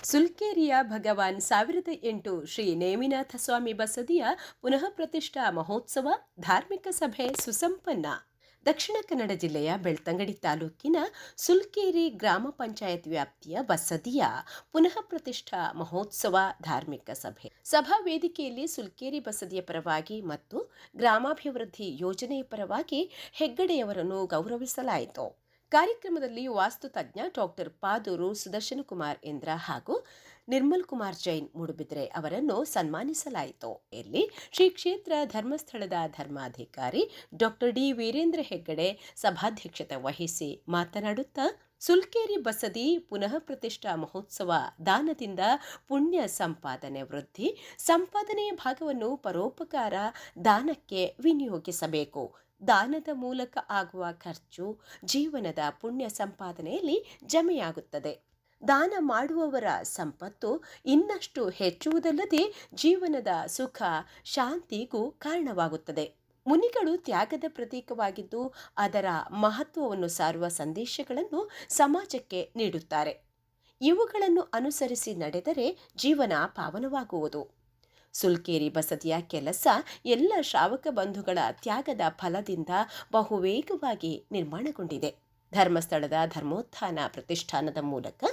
ಸುಲ್ಕೇರಿಯ ಭಗವಾನ್ 1008 ಶ್ರೀ ನೇಮಿನಾಥ ಸ್ವಾಮಿ ಬಸದಿಯ ಪುನಃ ಪ್ರತಿಷ್ಠಾ ಮಹೋತ್ಸವ ಧಾರ್ಮಿಕ ಸಭೆ ಸುಸಂಪನ್ನ. ದಕ್ಷಿಣ ಕನ್ನಡ ಜಿಲ್ಲೆಯ ಬೆಳ್ತಂಗಡಿ ತಾಲೂಕಿನ ಸುಲ್ಕೇರಿ ಗ್ರಾಮ ಪಂಚಾಯತ್ ವ್ಯಾಪ್ತಿಯ ಬಸದಿಯ ಪುನಃ ಪ್ರತಿಷ್ಠಾ ಮಹೋತ್ಸವ ಧಾರ್ಮಿಕ ಸಭೆ ಸಭಾ ವೇದಿಕೆಯಲ್ಲಿ ಸುಲ್ಕೇರಿ ಬಸದಿಯ ಪರವಾಗಿ ಮತ್ತು ಗ್ರಾಮಾಭಿವೃದ್ಧಿ ಯೋಜನೆಯ ಪರವಾಗಿ ಹೆಗ್ಗಡೆಯವರನ್ನು ಗೌರವಿಸಲಾಯಿತು. ಕಾರ್ಯಕ್ರಮದಲ್ಲಿ ವಾಸ್ತುತಜ್ಞ ಡಾಕ್ಟರ್ ಪಾದೂರು ಸುದರ್ಶನ ಕುಮಾರ್ ಇಂದ್ರ ಹಾಗೂ ನಿರ್ಮಲ್ ಕುಮಾರ್ ಜೈನ್ ಮೂಡುಬಿದ್ರೆ ಅವರನ್ನು ಸನ್ಮಾನಿಸಲಾಯಿತು. ಇಲ್ಲಿ ಶ್ರೀ ಕ್ಷೇತ್ರ ಧರ್ಮಸ್ಥಳದ ಧರ್ಮಾಧಿಕಾರಿ ಡಾಕ್ಟರ್ ಡಿ ವೀರೇಂದ್ರ ಹೆಗ್ಗಡೆ ಸಭಾಧ್ಯಕ್ಷತೆ ವಹಿಸಿ ಮಾತನಾಡುತ್ತಾ, ಸುಲ್ಕೇರಿ ಬಸದಿ ಪುನಃ ಪ್ರತಿಷ್ಠಾ ಮಹೋತ್ಸವ ದಾನದಿಂದ ಪುಣ್ಯ ಸಂಪಾದನೆ ವೃದ್ಧಿ, ಸಂಪಾದನೆಯ ಭಾಗವನ್ನು ಪರೋಪಕಾರ ದಾನಕ್ಕೆ ವಿನಿಯೋಗಿಸಬೇಕು. ದಾನದ ಮೂಲಕ ಆಗುವ ಖರ್ಚು ಜೀವನದ ಪುಣ್ಯ ಸಂಪಾದನೆಯಲ್ಲಿ ಜಮೆಯಾಗುತ್ತದೆ. ದಾನ ಮಾಡುವವರ ಸಂಪತ್ತು ಇನ್ನಷ್ಟು ಹೆಚ್ಚುವುದಲ್ಲದೆ ಜೀವನದ ಸುಖ ಶಾಂತಿಗೂ ಕಾರಣವಾಗುತ್ತದೆ. ಮುನಿಗಳು ತ್ಯಾಗದ ಪ್ರತೀಕವಾಗಿದ್ದು ಅದರ ಮಹತ್ವವನ್ನು ಸಾರುವ ಸಂದೇಶಗಳನ್ನು ಸಮಾಜಕ್ಕೆ ನೀಡುತ್ತಾರೆ. ಇವುಗಳನ್ನು ಅನುಸರಿಸಿ ನಡೆದರೆ ಜೀವನ ಪಾವನವಾಗುವುದು. ಸುಲ್ಕೇರಿ ಬಸದಿಯ ಕೆಲಸ ಎಲ್ಲ ಶ್ರಾವಕ ಬಂಧುಗಳ ತ್ಯಾಗದ ಫಲದಿಂದ ಬಹುವೇಗವಾಗಿ ನಿರ್ಮಾಣಗೊಂಡಿದೆ. ಧರ್ಮಸ್ಥಳದ ಧರ್ಮೋತ್ಥಾನ ಪ್ರತಿಷ್ಠಾನದ ಮೂಲಕ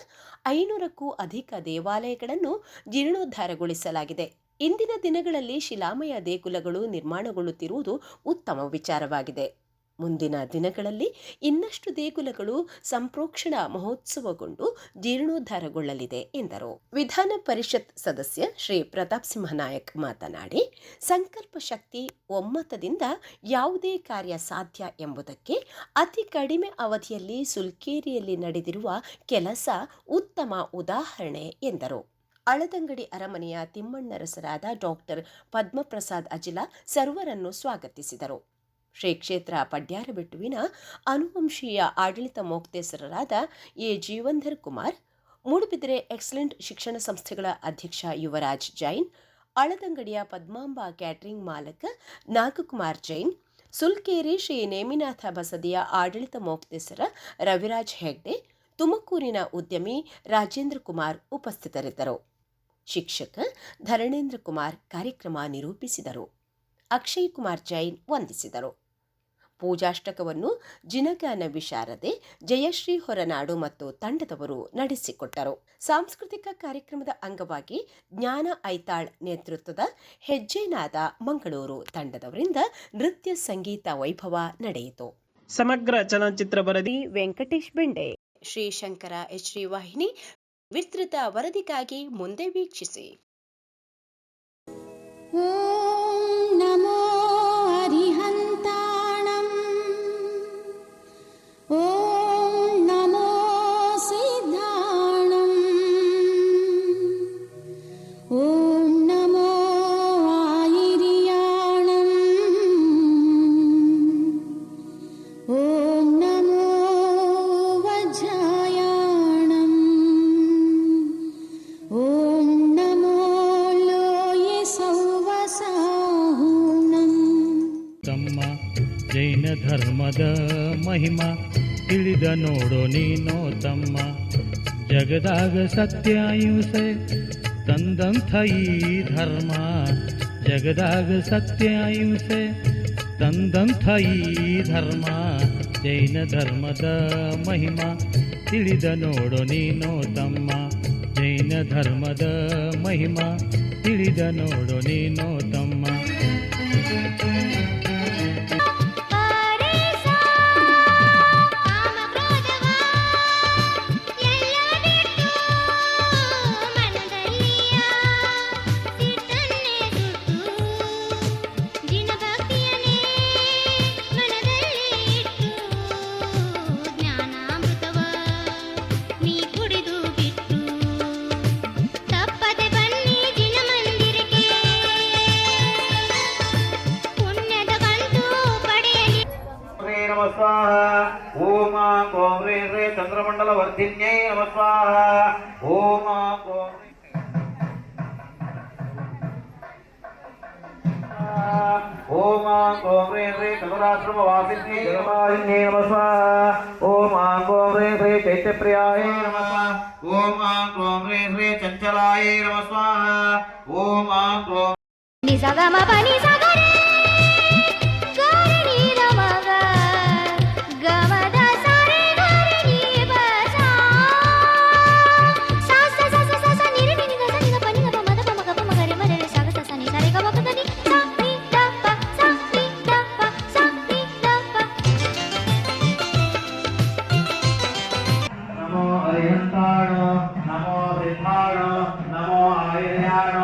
500ಕ್ಕೂ ಅಧಿಕ ದೇವಾಲಯಗಳನ್ನು ಜೀರ್ಣೋದ್ಧಾರಗೊಳಿಸಲಾಗಿದೆ. ಇಂದಿನ ದಿನಗಳಲ್ಲಿ ಶಿಲಾಮಯ ದೇಗುಲಗಳು ನಿರ್ಮಾಣಗೊಳ್ಳುತ್ತಿರುವುದು ಉತ್ತಮ ವಿಚಾರವಾಗಿದೆ. ಮುಂದಿನ ದಿನಗಳಲ್ಲಿ ಇನ್ನಷ್ಟು ದೇಗುಲಗಳು ಸಂಪ್ರೋಕ್ಷಣ ಮಹೋತ್ಸವಗೊಂಡು ಜೀರ್ಣೋದ್ಧಾರಗೊಳ್ಳಲಿದೆ ಎಂದರು. ವಿಧಾನ ಪರಿಷತ್ ಸದಸ್ಯ ಶ್ರೀ ಪ್ರತಾಪ್ ಸಿಂಹ ನಾಯಕ್ ಮಾತನಾಡಿ, ಸಂಕಲ್ಪ ಶಕ್ತಿ ಒಮ್ಮತದಿಂದ ಯಾವುದೇ ಕಾರ್ಯ ಸಾಧ್ಯ ಎಂಬುದಕ್ಕೆ ಅತಿ ಕಡಿಮೆ ಅವಧಿಯಲ್ಲಿ ಸುಲ್ಕೇರಿಯಲ್ಲಿ ನಡೆದಿರುವ ಕೆಲಸ ಉತ್ತಮ ಉದಾಹರಣೆ ಎಂದರು. ಅಳದಂಗಡಿ ಅರಮನೆಯ ತಿಮ್ಮಣ್ಣರಸರಾದ ಡಾಕ್ಟರ್ ಪದ್ಮಪ್ರಸಾದ್ ಅಜಿಲ ಸರ್ವರನ್ನು ಸ್ವಾಗತಿಸಿದರು. ಶ್ರೀ ಕ್ಷೇತ್ರ ಪಡ್ಯಾರಬೆಟ್ಟುವಿನ ಅನುವಂಶೀಯ ಆಡಳಿತ ಮೊಕ್ತೇಸರರಾದ ಎ ಜೀವಂಧರ್ ಕುಮಾರ್, ಮೂಡುಬಿದಿರೆ ಎಕ್ಸಲೆಂಟ್ ಶಿಕ್ಷಣ ಸಂಸ್ಥೆಗಳ ಅಧ್ಯಕ್ಷ ಯುವರಾಜ್ ಜೈನ್, ಅಳದಂಗಡಿಯ ಪದ್ಮಾಂಬ ಕ್ಯಾಟರಿಂಗ್ ಮಾಲಕ ನಾಗಕುಮಾರ್ ಜೈನ್, ಸುಲ್ಕೇರಿ ಶ್ರೀ ನೇಮಿನಾಥ ಬಸದಿಯ ಆಡಳಿತ ಮೊಕ್ತೇಸರ ರವಿರಾಜ್ ಹೆಗ್ಡೆ, ತುಮಕೂರಿನ ಉದ್ಯಮಿ ರಾಜೇಂದ್ರ ಕುಮಾರ್ ಉಪಸ್ಥಿತರಿದ್ದರು. ಶಿಕ್ಷಕ ಧರಣೇಂದ್ರ ಕುಮಾರ್ ಕಾರ್ಯಕ್ರಮ ನಿರೂಪಿಸಿದರು. ಅಕ್ಷಯ್ ಕುಮಾರ್ ಜೈನ್ ವಂದಿಸಿದರು. ಪೂಜಾಷ್ಟಕವನ್ನು ಜಿನಗಾನ ವಿಶಾರದೆ ಜಯಶ್ರೀ ಹೊರನಾಡು ಮತ್ತು ತಂಡದವರು ನಡೆಸಿಕೊಟ್ಟರು. ಸಾಂಸ್ಕೃತಿಕ ಕಾರ್ಯಕ್ರಮದ ಅಂಗವಾಗಿ ಜ್ಞಾನ ಐತಾಳ್ ನೇತೃತ್ವದ ಹೆಜ್ಜೆನಾದ ಮಂಗಳೂರು ತಂಡದವರಿಂದ ನೃತ್ಯ ಸಂಗೀತ ವೈಭವ ನಡೆಯಿತು. ಸಮಗ್ರ ಚಲನಚಿತ್ರ ವರದಿ ವೆಂಕಟೇಶ್ ಬೆಂಡೆ. ಶ್ರೀ ಶಂಕರ HD ವಾಹಿನಿ ವಿಸ್ತೃತ ವರದಿಗಾಗಿ ಮುಂದೆ ವೀಕ್ಷಿಸಿ. ನಮೋ ಹರಿಹಂತಾಣಂ, ಓಂ ನಮೋ ಸಿದ್ಧಾಣಂ, ಓಂ ನಮೋ ಆಯಿರಿಯಾಣಂ, ಓಂ ನಮೋ ವಜ್ರಾಯಾಣಂ, ಓಂ ನಮೋ ಲೋಯೆ ಸೌವಸಾಹುಣಂ. ತಮ್ಮ ಜೈನ ಧರ್ಮದ ಮಹಿಮಾ ತಿಳಿದ ನೋಡೋ ನೀನೋ ತಮ್ಮ, ಜಗದಾಗ ಸತ್ಯ ಅಹಿಂಸೆ ತಂದಂಥ ಈ ಧರ್ಮ, ಜಗದಾಗ ಸತ್ಯ ಅಹಿಂಸೆ ತಂದಂಥ ಈ ಧರ್ಮ, ಜೈನ ಧರ್ಮದ ಮಹಿಮಾ ತಿಳಿದ ನೋಡೋ ನೀನೋ ತಮ್ಮ, ಜೈನ ಧರ್ಮದ ಮಹಿಮಾ ತಿಳಿದ ನೋಡೋ ನೀನೋ ತಮ್ಮ. ಓಂ ಓಂ ರೇ ರೇ ಚಂದ್ರಮಂಡಲ ವರ್ಧಿನ್ಯೈ ನಮಃ ಸ್ವಾಹ. ಓಂ ಓಂ ಓಂ ರೇ ರೇ ಚತುರಾಶ್ರಮ ವಾಸಿನ್ಯೈ ಜಲವಾಹಿನ್ಯೈ ನಮಃ ಸ್ವಾಹ ಓಂ ಓಂ ರೇ ರೇ ಚೈತ್ಯಪ್ರಿಯಾಯ ನಮಃ ಸ್ವಾಹ ಓಂ ಓಂ ರೇ ರೇ ಚಂಚಲಾಯ ನಮಃ ಸ್ವಾಹ ಓಂ ಓಂ ನಿಸಗಮ ಪನಿ ಸಗರೆ ಗರಿ ರಮಗ ಗಮದ ಸರೆ ಗರಿ ನೀ ಬಸ ಸ ಸ ಸ ಸ ಸ ನಿರಿ ನಿನಿ ಗ ನಿ ಗ ಪನಿ ಗ ಮದ ಪ ಮಗ ಪ ಮಗರೆ ಮರೆ ಸ ಗ ಸ ಸ ನಿ ಸರೆ ಗ ಪ ಗ ನಿ ಸ ನಿ ದ ಪ ಸ ನಿ ದ ಪ ಸ ನಿ ದ ಪ ನಮೋ ಅರಿಹಂತಾಣ ನಮೋ ಸಿದ್ಧಾಣ ನಮೋ ಆಯುರ್ಯಾಣ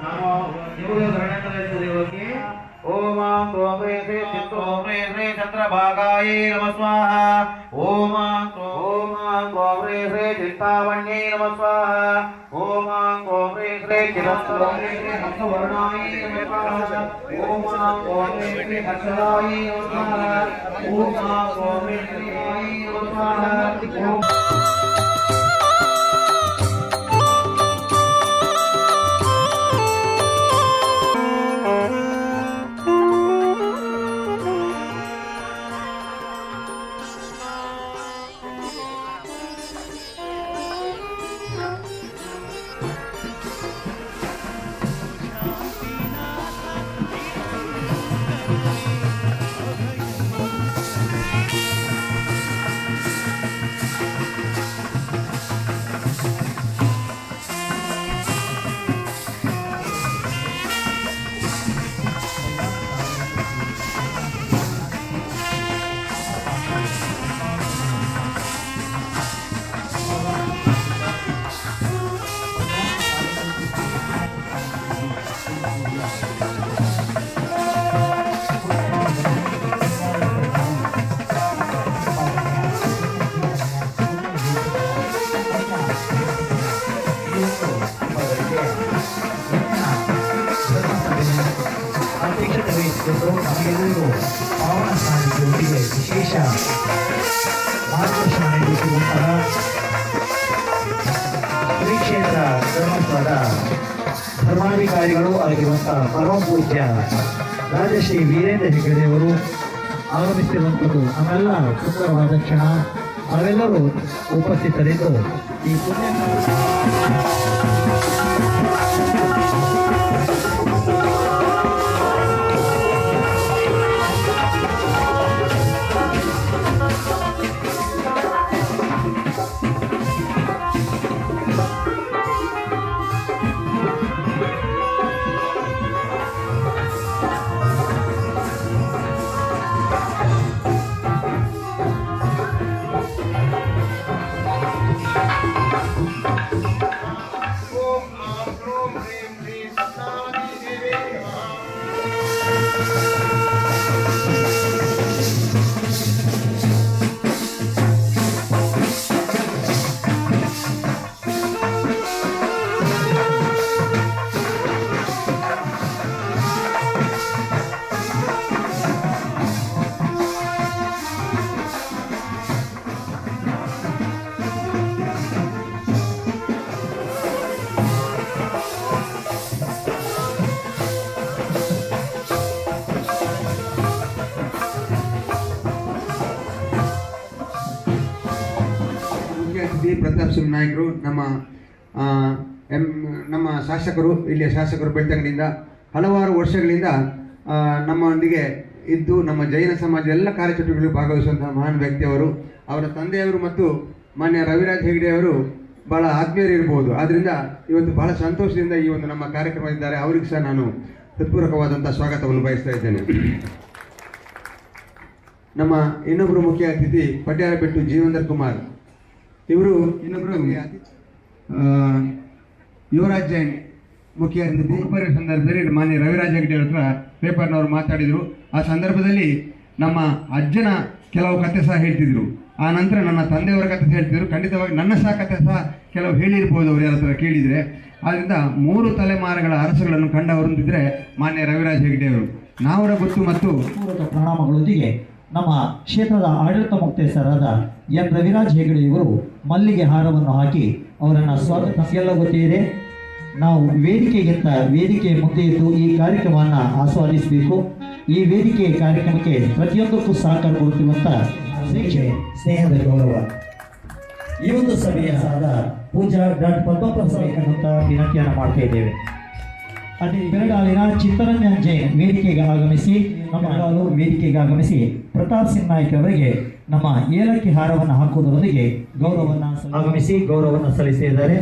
ನಮೋ ಇವುಗಳು ಗಣಕರಿಸಿದೆ ಹೋಗಿ ಓಂ ಓಂ ರೇ ರೇ ಚಿತ್ರ ಓಂ ರೇ ರೇ ಚಂದ್ರಭಾಗಾಯ ನಮಃ ಸ್ವಾಹ ಓಂ ಓಂ ರೇ ರೇ ಚಿಂತಾಮಣ್ಯೈ ನಮಃ ಸ್ವಾಹ ಓಂ ಓಂ ರೇ ರೇ ಚಿರಂತರಾಯ ಹಂಸವರ್ಣಾಯ ನಮಃ ಸ್ವಾಹ ಓಂ ಓಂ ರೇ ರೇ ಹರ್ಷದಾಯ ನಮಃ ಸ್ವಾಹ ಓಂ ಓಂ ರೇ ರೇ ನಮಃ ಸ್ವಾಹ ಓಂ ಅಧ್ಯಕ್ಷತೆ ವಹಿಸಿಕೊಂಡು ನಮಗೆಲ್ಲರಿಗೂ ಪಾವನ ಸ್ನಾನಕ್ಕೆ ವಿಶೇಷ ಮಾರ್ಗದರ್ಶನ ನೀಡುತ್ತಿರುವಂತಹ ಶ್ರೀ ಕ್ಷೇತ್ರ ಧರ್ಮಸ್ಥಳದ ಧರ್ಮಾಧಿಕಾರಿಗಳು ಆಗಿರುವಂತಹ ಪರಮ ಪೂಜ್ಯ ರಾಜಶ್ರೀ ವೀರೇಂದ್ರ ಹೆಗ್ಗಡೆಯವರು ಆಗಮಿಸಿರುವಂಥದ್ದು ನಮ್ಮೆಲ್ಲ ಸುಂದರವಾದ ಕ್ಷಣ. ನಾವೆಲ್ಲರೂ ಉಪಸ್ಥಿತರಿದ್ದು ಈ ಪುಣ್ಯ ಪ್ರತಾಪ್ ಸಿಂಹ ನಾಯಕರು ನಮ್ಮ ಶಾಸಕರು, ಇಲ್ಲಿಯ ಶಾಸಕರು ಬೆಳ್ತಂಗಡಿಯಿಂದ ಹಲವಾರು ವರ್ಷಗಳಿಂದ ನಮ್ಮೊಂದಿಗೆ ಇದ್ದು ನಮ್ಮ ಜೈನ ಸಮಾಜದ ಎಲ್ಲ ಕಾರ್ಯಚಟುವಟಿಕೆಗಳು ಭಾಗವಹಿಸುವಂತಹ ಮಹಾನ್ ವ್ಯಕ್ತಿಯವರು. ಅವರ ತಂದೆಯವರು ಮತ್ತು ಮಾನ್ಯ ರವಿರಾಜ್ ಹೆಗ್ಡೆ ಅವರು ಭಾಳ ಆತ್ಮೀಯರಿರ್ಬೋದು. ಆದ್ದರಿಂದ ಇವತ್ತು ಬಹಳ ಸಂತೋಷದಿಂದ ಈ ಒಂದು ನಮ್ಮ ಕಾರ್ಯಕ್ರಮ ಇದ್ದಾರೆ. ಅವರಿಗೂ ಸಹ ನಾನು ಹೃತ್ಪೂರ್ವಕವಾದಂಥ ಸ್ವಾಗತವನ್ನು ಬಯಸ್ತಾ ಇದ್ದೇನೆ. ನಮ್ಮ ಇನ್ನೊಬ್ಬರು ಮುಖ್ಯ ಅತಿಥಿ ಪಟ್ಯಾರಪೆಟ್ಟು ಜೀವಂದರ್ ಕುಮಾರ್, ಇವರು ಇನ್ನೊಬ್ಬರು ಯುವರಾಜ್ ಜೈನ್ ಮುಖ್ಯ ಅತಿಥಿ. ಸಂದರ್ಭದಲ್ಲಿ ಮಾನ್ಯ ರವಿರಾಜ್ ಹೆಗ್ಡೆ ಹತ್ರ ಪೇಪರ್ನವರು ಮಾತಾಡಿದರು. ಆ ಸಂದರ್ಭದಲ್ಲಿ ನಮ್ಮ ಅಜ್ಜನ ಕೆಲವು ಕಥೆ ಸಹ ಹೇಳ್ತಿದ್ರು. ಆ ನಂತರ ನನ್ನ ತಂದೆಯವರ ಕಥೆ ಹೇಳ್ತಿದ್ರು. ಖಂಡಿತವಾಗಿ ನನ್ನ ಸಹ ಕಥೆ ಸಹ ಕೆಲವು ಹೇಳಿರ್ಬೋದು ಅವ್ರು ಯಾರ ಹತ್ರ ಕೇಳಿದರೆ. ಆದ್ದರಿಂದ 3 ತಲೆಮಾರುಗಳ ಅರಸುಗಳನ್ನು ಕಂಡವರಂತಿದ್ರೆ ಮಾನ್ಯ ರವಿರಾಜ್ ಹೆಗ್ಡೆ ಅವರು. ನಾವರ ಗೊತ್ತು ಮತ್ತು ಪೂರ್ವಕ ಪ್ರಣಾಮಗಳೊಂದಿಗೆ ನಮ್ಮ ಕ್ಷೇತ್ರದ ಆಡಳಿತ ಮುಕ್ತೇಸರಾದ ಎನ್ ರವಿರಾಜ್ ಹೆಗ್ಡೆ ಇವರು ಮಲ್ಲಿಗೆ ಹಾರವನ್ನು ಹಾಕಿ ಅವರನ್ನು ಸ್ವಾಗತ. ಎಲ್ಲ ಗೊತ್ತಿದೆ, ನಾವು ವೇದಿಕೆಗಿಂತ ವೇದಿಕೆ ಮುಂದೆ ಇದ್ದು ಈ ಕಾರ್ಯಕ್ರಮವನ್ನು ಆಸ್ವಾದಿಸಬೇಕು. ಈ ವೇದಿಕೆ ಕಾರ್ಯಕ್ರಮಕ್ಕೆ ಪ್ರತಿಯೊಂದಕ್ಕೂ ಸಹಕಾರ ಕೊಡುತ್ತಿರುವಂಥ ಸ್ನೇಹದ ಗೌರವ. ಈ ಒಂದು ಸಭೆಯ ಆದ ಪೂಜಾ ಡಾಕ್ಟರ್ ಪದ್ಮಪ್ರಸಾದ್ ಅಂತ ವಿನಂತಿಯನ್ನು ಮಾಡ್ತಾ ಇದ್ದೇವೆ. ಅದೇ ಬೆಳಗಾವಿನ ಚಿತ್ತರಂಜನ್ ಜೈನ್ ವೇದಿಕೆಗೆ ಆಗಮಿಸಿ ವೇದಿಕೆಗೆ ಆಗಮಿಸಿ ಪ್ರತಾಪ್ ಸಿಂಗ್ ನಾಯ್ಕ ಅವರಿಗೆ ನಮ್ಮ ಏಲಕ್ಕಿ ಹಾರವನ್ನು ಹಾಕುವುದರೊಂದಿಗೆ ಗೌರವವನ್ನು ಸಲ್ಲಿಸಿದ್ದಾರೆ.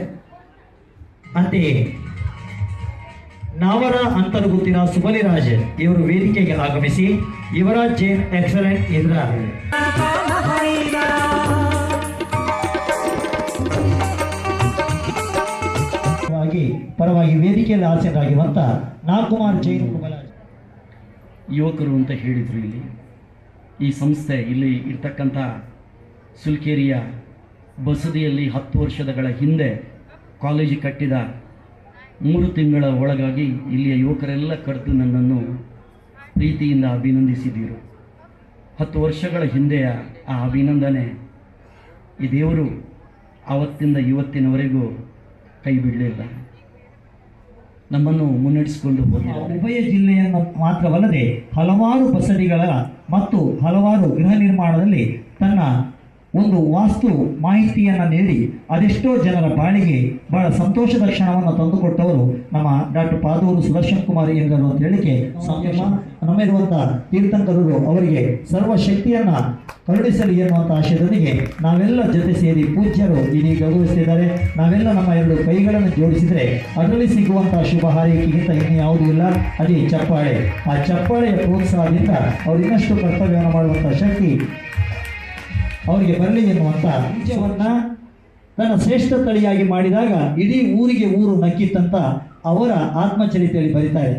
ಅಂತೆಯೇ ನಾವರ ಅಂತರ್ಗುತ್ತಿನ ಸುಬಲಿರಾಜ್ ಇವರು ವೇದಿಕೆಗೆ ಆಗಮಿಸಿ ಯುವರಾಜ್ ಜೈನ್ ಎಕ್ಸಲೆಂಟ್ ಇದರ ಪರವಾಗಿ ವೇದಿಕೆಯಲ್ಲಿ ಆಸೀನರಾಗಿರುವಂಥ ನಾಗಕುಮಾರ್ ಜೈನ್ ಯುವಕರು ಅಂತ ಹೇಳಿದರು. ಇಲ್ಲಿ ಈ ಸಂಸ್ಥೆ ಇಲ್ಲಿ ಇರ್ತಕ್ಕಂಥ ಸುಲ್ಕೇರಿಯ ಬಸದಿಯಲ್ಲಿ 10 ವರ್ಷಗಳ ಹಿಂದೆ ಕಾಲೇಜು ಕಟ್ಟಿದ 3 ತಿಂಗಳ ಒಳಗಾಗಿ ಇಲ್ಲಿಯ ಯುವಕರೆಲ್ಲ ಕರೆದು ನನ್ನನ್ನು ಪ್ರೀತಿಯಿಂದ ಅಭಿನಂದಿಸಿದರು. 10 ವರ್ಷಗಳ ಹಿಂದೆಯ ಆ ಅಭಿನಂದನೆ ಈ ದೇವರು ಆವತ್ತಿಂದ ಇವತ್ತಿನವರೆಗೂ ಕೈ ಬಿಡಲಿಲ್ಲ, ನಮ್ಮನ್ನು ಮುನ್ನಡೆಸಿಕೊಂಡು ಹೋಗಿದ್ದಾರೆ. ಉಭಯ ಜಿಲ್ಲೆಯನ್ನು ಮಾತ್ರವಲ್ಲದೆ ಹಲವಾರು ಬಸದಿಗಳ ಮತ್ತು ಹಲವಾರು ಗೃಹ ನಿರ್ಮಾಣದಲ್ಲಿ ತನ್ನ ಒಂದು ವಾಸ್ತು ಮಾಹಿತಿಯನ್ನು ನೀಡಿ ಅದೆಷ್ಟೋ ಜನರ ಬಾಳಿಗೆ ಬಹಳ ಸಂತೋಷದ ಕ್ಷಣವನ್ನು ತಂದುಕೊಟ್ಟವರು ನಮ್ಮ ಡಾಕ್ಟರ್ ಪಾದೂರು ಸುದರ್ಶನ್ ಕುಮಾರ್ ಎಂದರು ಅಂತ ಹೇಳಿಕೆ ಸಂಯಮ ನಮ್ಮಿರುವಂಥ ತೀರ್ಥಂಕರರು ಅವರಿಗೆ ಸರ್ವಶಕ್ತಿಯನ್ನು ಕರುಣಿಸಲಿ ಎನ್ನುವಂಥ ಆಶಯದೊಂದಿಗೆ ನಾವೆಲ್ಲ ಜೊತೆ ಸೇರಿ ಪೂಜ್ಯರು ಇದೀಗ ಗೌರವಿಸ್ತಿದ್ದಾರೆ. ನಾವೆಲ್ಲ ನಮ್ಮ 2 ಕೈಗಳನ್ನು ಜೋಡಿಸಿದರೆ ಅದರಲ್ಲಿ ಸಿಗುವಂಥ ಶುಭ ಹಾರೈಕೆಗಿಂತ ಇನ್ನು ಯಾವುದೂ ಇಲ್ಲ, ಅದೇ ಚಪ್ಪಾಳೆ. ಆ ಚಪ್ಪಾಳೆಯ ಪ್ರೋತ್ಸಾಹದಿಂದ ಅವರು ಇನ್ನಷ್ಟು ಕರ್ತವ್ಯವನ್ನು ಮಾಡುವಂಥ ಶಕ್ತಿ ಅವರಿಗೆ ಬರಲಿ ಎನ್ನುವಂಥ ವಿಷಯವನ್ನು ತನ್ನ ಶ್ರೇಷ್ಠ ತಳಿಯಾಗಿ ಮಾಡಿದಾಗ ಇಡೀ ಊರಿಗೆ ಊರು ನಕ್ಕಿತ್ತಂತ ಅವರ ಆತ್ಮಚರಿತೆಯಲ್ಲಿ ಬರೀತಾರೆ.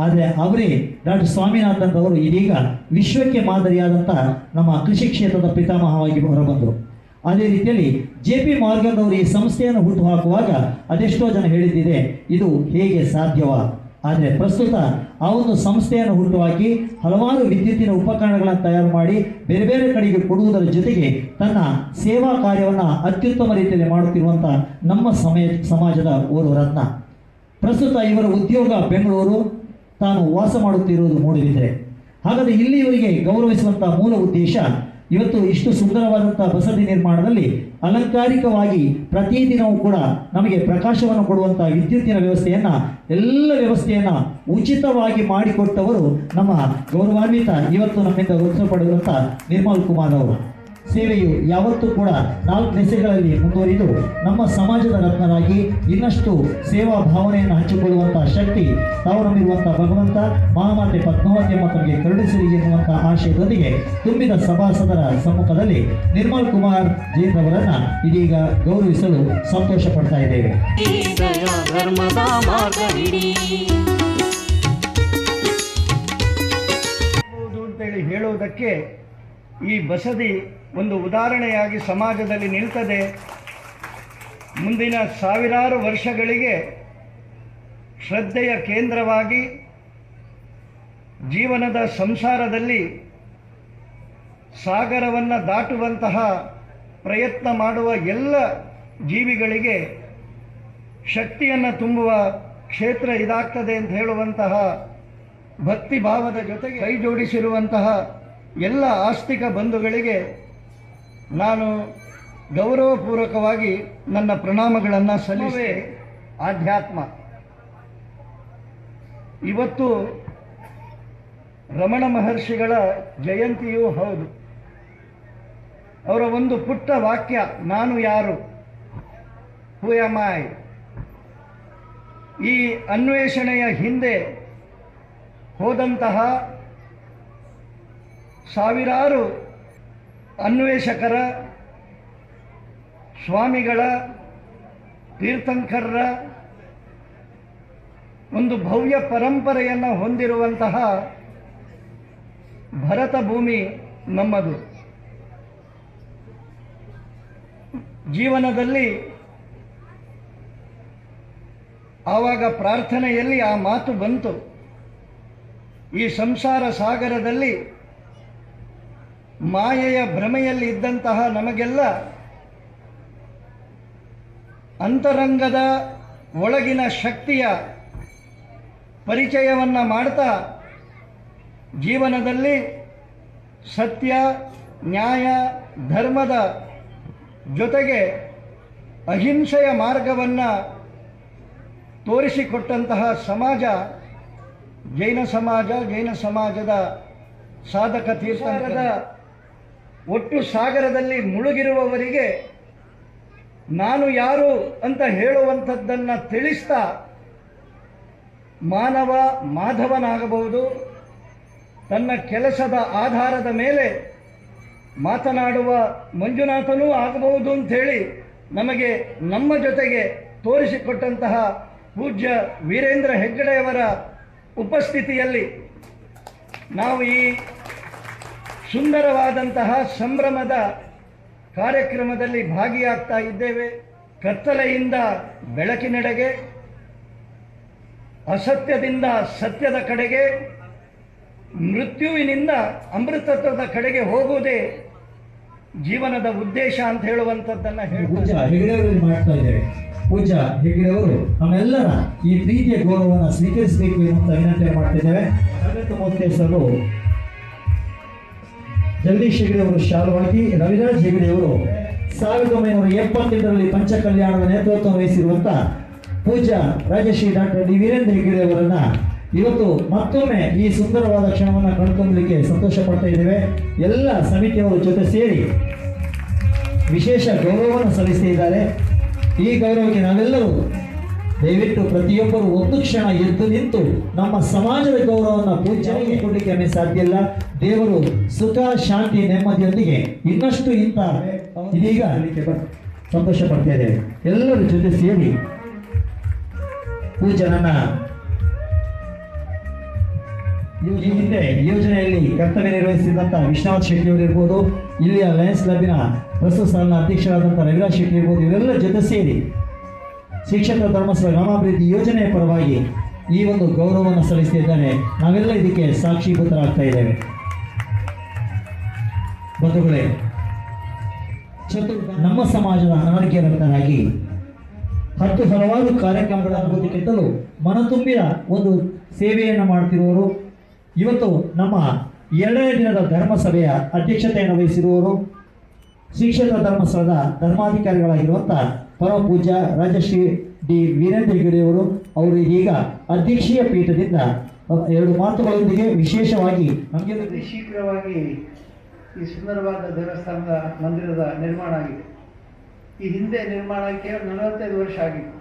ಆದರೆ ಅವರೇ ಡಾಕ್ಟರ್ ಸ್ವಾಮಿನಾಥನ್ ಅವರು ಇದೀಗ ವಿಶ್ವಕ್ಕೆ ಮಾದರಿಯಾದಂಥ ನಮ್ಮ ಕೃಷಿ ಕ್ಷೇತ್ರದ ಪಿತಾಮಹವಾಗಿ ಹೊರಬಂದರು. ಅದೇ ರೀತಿಯಲ್ಲಿ JP ಮಾರ್ಗನ್ ಅವರು ಈ ಸಂಸ್ಥೆಯನ್ನು ಹುಟ್ಟುಹಾಕುವಾಗ ಅದೆಷ್ಟೋ ಜನ ಹೇಳಿದ್ದಿದೆ ಇದು ಹೇಗೆ ಸಾಧ್ಯವ. ಆದರೆ ಪ್ರಸ್ತುತ ಆ ಒಂದು ಸಂಸ್ಥೆಯನ್ನು ಹುಟ್ಟುಹಾಕಿ ಹಲವಾರು ವಿದ್ಯುತ್ತಿನ ಉಪಕರಣಗಳನ್ನು ತಯಾರು ಮಾಡಿ ಬೇರೆ ಬೇರೆ ಕಡೆಗೆ ಕೊಡುವುದರ ಜೊತೆಗೆ ತನ್ನ ಸೇವಾ ಕಾರ್ಯವನ್ನು ಅತ್ಯುತ್ತಮ ರೀತಿಯಲ್ಲಿ ಮಾಡುತ್ತಿರುವಂಥ ನಮ್ಮ ಸಮಾಜದ ಓರ್ವ ರತ್ನ. ಪ್ರಸ್ತುತ ಇವರ ಉದ್ಯೋಗ ಬೆಂಗಳೂರು, ತಾನು ವಾಸ ಮಾಡುತ್ತಿರುವುದು ಮೂಡಿಬಿದ್ರೆ. ಹಾಗಾದರೆ ಇಲ್ಲಿ ಇವರಿಗೆ ಗೌರವಿಸುವಂಥ ಮೂಲ ಉದ್ದೇಶ ಇವತ್ತು ಇಷ್ಟು ಸುಂದರವಾದಂಥ ಬಸದಿ ನಿರ್ಮಾಣದಲ್ಲಿ ಅಲಂಕಾರಿಕವಾಗಿ ಪ್ರತಿದಿನವೂ ಕೂಡ ನಮಗೆ ಪ್ರಕಾಶವನ್ನು ಕೊಡುವಂಥ ವಿದ್ಯುತ್ತಿನ ವ್ಯವಸ್ಥೆಯನ್ನು ಎಲ್ಲ ವ್ಯವಸ್ಥೆಯನ್ನು ಉಚಿತವಾಗಿ ಮಾಡಿಕೊಟ್ಟವರು ನಮ್ಮ ಗೌರವಾನ್ವಿತ ಇವತ್ತು ನಮ್ಮಿಂದ ಗುರುತಿಸಲ್ಪಡುವಂಥ ನಿರ್ಮಲ್ ಕುಮಾರ್ ಅವರು. ಸೇವೆಯು ಯಾವತ್ತೂ ಕೂಡ 4 ದೆಸೆಗಳಲ್ಲಿ ಮುಂದುವರಿದು ನಮ್ಮ ಸಮಾಜದ ರತ್ನರಾಗಿ ಇನ್ನಷ್ಟು ಸೇವಾ ಭಾವನೆಯನ್ನು ಹಂಚಿಕೊಳ್ಳುವಂಥ ಶಕ್ತಿ ತಾವು ನಮ್ಮಿರುವಂಥ ಭಗವಂತ ಮಹಾಮಾತೆ ಪದ್ಮಾವತಿಯಮ್ಮ ತಮಗೆ ಕರುಣಿಸಲಿ ಎನ್ನುವಂಥ ಆಶಯದೊಂದಿಗೆ ತುಂಬಿದ ಸಭಾಸದರ ಸಮ್ಮುಖದಲ್ಲಿ ನಿರ್ಮಲ್ ಕುಮಾರ್ ಜೈನ್ ಅವರನ್ನು ಇದೀಗ ಗೌರವಿಸಲು ಸಂತೋಷ ಪಡ್ತಾ ಇದ್ದೇವೆ. ಅಂತೇಳಿ ಹೇಳುವುದಕ್ಕೆ ಈ ಬಸದಿ ಒಂದು ಉದಾಹರಣೆಯಾಗಿ ಸಮಾಜದಲ್ಲಿ ನಿಲ್ತದೆ. ಮುಂದಿನ ಸಾವಿರಾರು ವರ್ಷಗಳಿಗೆ ಶ್ರದ್ಧೆಯ ಕೇಂದ್ರವಾಗಿ ಜೀವನದ ಸಂಸಾರದಲ್ಲಿ ಸಾಗರವನ್ನು ದಾಟುವಂತಹ ಪ್ರಯತ್ನ ಮಾಡುವ ಎಲ್ಲ ಜೀವಿಗಳಿಗೆ ಶಕ್ತಿಯನ್ನು ತುಂಬುವ ಕ್ಷೇತ್ರ ಇದಾಗ್ತದೆ ಅಂತ ಹೇಳುವಂತಹ ಭಕ್ತಿ ಭಾವದ ಜೊತೆಗೆ ಕೈ ಜೋಡಿಸಿರುವಂತಹ ಎಲ್ಲ ಆಸ್ತಿಕ ಬಂಧುಗಳಿಗೆ ನಾನು ಗೌರವಪೂರ್ವಕವಾಗಿ ನನ್ನ ಪ್ರಣಾಮಗಳನ್ನು ಸಲ್ಲಿಸಿ ಆಧ್ಯಾತ್ಮ. ಇವತ್ತು ರಮಣ ಮಹರ್ಷಿಗಳ ಜಯಂತಿಯೂ ಹೌದು. ಅವರ ಒಂದು ಪುಟ್ಟ ವಾಕ್ಯ, ನಾನು ಯಾರು, ಹೂ ಆಮ್ ಐ, ಈ ಅನ್ವೇಷಣೆಯ ಹಿಂದೆ ಹೋದಂತಹ ಸಾವಿರಾರು ಅನ್ವೇಷಕರ, ಸ್ವಾಮಿಗಳ, ತೀರ್ಥಂಕರರ ಒಂದು ಭವ್ಯ ಪರಂಪರೆಯನ್ನು ಹೊಂದಿರುವಂತಹ ಭರತ ಭೂಮಿ ನಮ್ಮದು. ಜೀವನದಲ್ಲಿ ಆವಾಗ ಪ್ರಾರ್ಥನೆಯಲ್ಲಿ ಆ ಮಾತು ಬಂತು, ಈ ಸಂಸಾರ ಸಾಗರದಲ್ಲಿ ಮಾಯೆಯ ಭ್ರಮೆಯಲ್ಲಿ ಇದ್ದಂತಹ ನಮಗೆಲ್ಲ ಅಂತರಂಗದ ಒಳಗಿನ ಶಕ್ತಿಯ ಪರಿಚಯವನ್ನು ಮಾಡ್ತಾ ಜೀವನದಲ್ಲಿ ಸತ್ಯ, ನ್ಯಾಯ, ಧರ್ಮದ ಜೊತೆಗೆ ಅಹಿಂಸೆಯ ಮಾರ್ಗವನ್ನು ತೋರಿಸಿಕೊಟ್ಟಂತಹ ಸಮಾಜ ಜೈನ ಸಮಾಜ. ಜೈನ ಸಮಾಜದ ಸಾಧಕ ತೀರ್ಥಂಕರದ ಒಟ್ಟು ಸಾಗರದಲ್ಲಿ ಮುಳುಗಿರುವವರಿಗೆ ನಾನು ಯಾರು ಅಂತ ಹೇಳುವಂಥದ್ದನ್ನು ತಿಳಿಸ್ತಾ ಮಾನವ ಮಾಧವನಾಗಬಹುದು, ತನ್ನ ಕೆಲಸದ ಆಧಾರದ ಮೇಲೆ ಮಾತನಾಡುವ ಮಂಜುನಾಥನೂ ಆಗಬಹುದು ಅಂಥೇಳಿ ನಮಗೆ ನಮ್ಮ ಜೊತೆಗೆ ತೋರಿಸಿಕೊಟ್ಟಂತಹ ಪೂಜ್ಯ ವೀರೇಂದ್ರ ಹೆಗ್ಗಡೆಯವರ ಉಪಸ್ಥಿತಿಯಲ್ಲಿ ನಾವು ಈ ಸುಂದರವಾದಂತಹ ಸಂಭ್ರಮದ ಕಾರ್ಯಕ್ರಮದಲ್ಲಿ ಭಾಗಿಯಾಗ್ತಾ ಇದ್ದೇವೆ. ಕತ್ತಲೆಯಿಂದ ಬೆಳಕಿನೆಡೆಗೆ, ಅಸತ್ಯದಿಂದ ಸತ್ಯದ ಕಡೆಗೆ, ಮೃತ್ಯುವಿನಿಂದ ಅಮೃತತ್ವದ ಕಡೆಗೆ ಹೋಗುವುದೇ ಜೀವನದ ಉದ್ದೇಶ ಅಂತ ಹೇಳುವಂಥದ್ದನ್ನು ಪೂಜ್ಯ ಹೆಗಡೆಯವರಲ್ಲಿ ಮಾಡ್ತಾ ಇದ್ದೇವೆ. ಪೂಜ್ಯ ಹೆಗಡೆಯವರು ನಮ್ಮೆಲ್ಲರ ಈ ಪ್ರೀತಿಯ ಗೌರವವನ್ನು ಸ್ವೀಕರಿಸಬೇಕು ಎನ್ನುವಂತ ವಿನಂತಿ ಮಾಡ್ತಿದ್ದೇವೆ. ಮೂವತ್ತೈದು ಜಗದೀಶ್ ಹೆಗಡೆಯವರು ಶಾಲವಾಗಿ, ರವಿರಾಜ್ ಹೆಗಡೆಯವರು 1978ರಲ್ಲಿ ಪಂಚಕಲ್ಯಾಣದ ನೇತೃತ್ವ ವಹಿಸಿರುವಂತ ಪೂಜ್ಯ ರಾಜಶ್ರೀ ಡಾಕ್ಟರ್ ಡಿ ವೀರೇಂದ್ರ ಹೆಗಡೆಯವರನ್ನ ಇವತ್ತು ಮತ್ತೊಮ್ಮೆ ಈ ಸುಂದರವಾದ ಕ್ಷಣವನ್ನು ಕಂಡುಕೊಳ್ಳಲಿಕ್ಕೆ ಸಂತೋಷ ಪಡ್ತಾ ಇದ್ದೇವೆ. ಎಲ್ಲ ಸಮಿತಿಯವರ ಜೊತೆ ಸೇರಿ ವಿಶೇಷ ಗೌರವವನ್ನು ಸಲ್ಲಿಸ್ತಿದ್ದಾರೆ. ಈ ಗೌರವಕ್ಕೆ ನಾವೆಲ್ಲರೂ ದಯವಿಟ್ಟು ಪ್ರತಿಯೊಬ್ಬರು ಒಂದು ಕ್ಷಣ ಎದ್ದು ನಿಂತು ನಮ್ಮ ಸಮಾಜದ ಗೌರವವನ್ನು ಪೂಜ್ಯವಾಗಿ ಕೊಡಲಿಕ್ಕೆ ನಮಗೆ ಸಾಧ್ಯ ಇಲ್ಲ. ದೇವರು ಸುಖ, ಶಾಂತಿ, ನೆಮ್ಮದಿಯೊಂದಿಗೆ ಇನ್ನಷ್ಟು ಇಂಥ ಇದೀಗ ಸಂತೋಷ ಪಡ್ತಾ ಇದ್ದೇವೆ. ಎಲ್ಲರ ಜೊತೆ ಸೇರಿ ಪೂಜ್ಯನನ್ನ ಈ ಹಿಂದೆ ಯೋಜನೆಯಲ್ಲಿ ಕರ್ತವ್ಯ ನಿರ್ವಹಿಸಿದಂಥ ವಿಶ್ವನಾಥ್ ಶೆಟ್ಟಿಯವರು ಇರ್ಬೋದು, ಇಲ್ಲಿಯ ಲಯನ್ಸ್ ಕ್ಲಬ್ಬಿನ ಪ್ರಸ್ತುತ ಸಾಲಿನ ಅಧ್ಯಕ್ಷರಾದಂಥ ರವಿರಾಜ್ ಶೆಟ್ಟಿ ಇರ್ಬೋದು, ಇವರೆಲ್ಲ ಜೊತೆ ಸೇರಿ ಶಿಕ್ಷಕ ಧರ್ಮಸ್ಥಳ ಗ್ರಾಮಾಭಿವೃದ್ಧಿ ಯೋಜನೆಯ ಪರವಾಗಿ ಈ ಒಂದು ಗೌರವವನ್ನು ಸಲ್ಲಿಸುತ್ತಿದ್ದಾರೆ. ನಾವೆಲ್ಲ ಇದಕ್ಕೆ ಸಾಕ್ಷೀಭೂತರಾಗ್ತಾ ಇದ್ದೇವೆ. ಬಂಧುಗಳೇ, ನಮ್ಮ ಸಮಾಜದ ಅನಾರೋಗ್ಯರತರಾಗಿ ಹಲವಾರು ಕಾರ್ಯಕ್ರಮಗಳ ಅನುಭೂತಿಗಿಂತಲೂ ಮನತುಂಬಿದ ಒಂದು ಸೇವೆಯನ್ನು ಮಾಡ್ತಿರುವವರು, ಇವತ್ತು ನಮ್ಮ 2ನೇ ದಿನದ ಧರ್ಮಸಭೆಯ ಅಧ್ಯಕ್ಷತೆಯನ್ನು ವಹಿಸಿರುವವರು ಶಿಕ್ಷಕ ಧರ್ಮಸ್ಥಳದ ಧರ್ಮಾಧಿಕಾರಿಗಳಾಗಿರುವಂಥ ಪರಮ ಪೂಜ್ಯ ರಾಜಶ್ರೀ ಡಿ ವೀರೇಂದ್ರ ಹೆಗಡೆಯವರು. ಅವರು ಇದೀಗ ಅಧ್ಯಕ್ಷೀಯ ಪೀಠದಿಂದ 2 ಮಾತುಗಳೊಂದಿಗೆ ವಿಶೇಷವಾಗಿ ನಮಗೆ ಅತಿ ಶೀಘ್ರವಾಗಿ ಈ ಸುಂದರವಾದ ದೇವಸ್ಥಾನದ ಮಂದಿರದ ನಿರ್ಮಾಣ ಆಗಿದೆ. ಈ ಹಿಂದೆ ನಿರ್ಮಾಣ ಕೇವಲ 45 ವರ್ಷ ಆಗಿತ್ತು.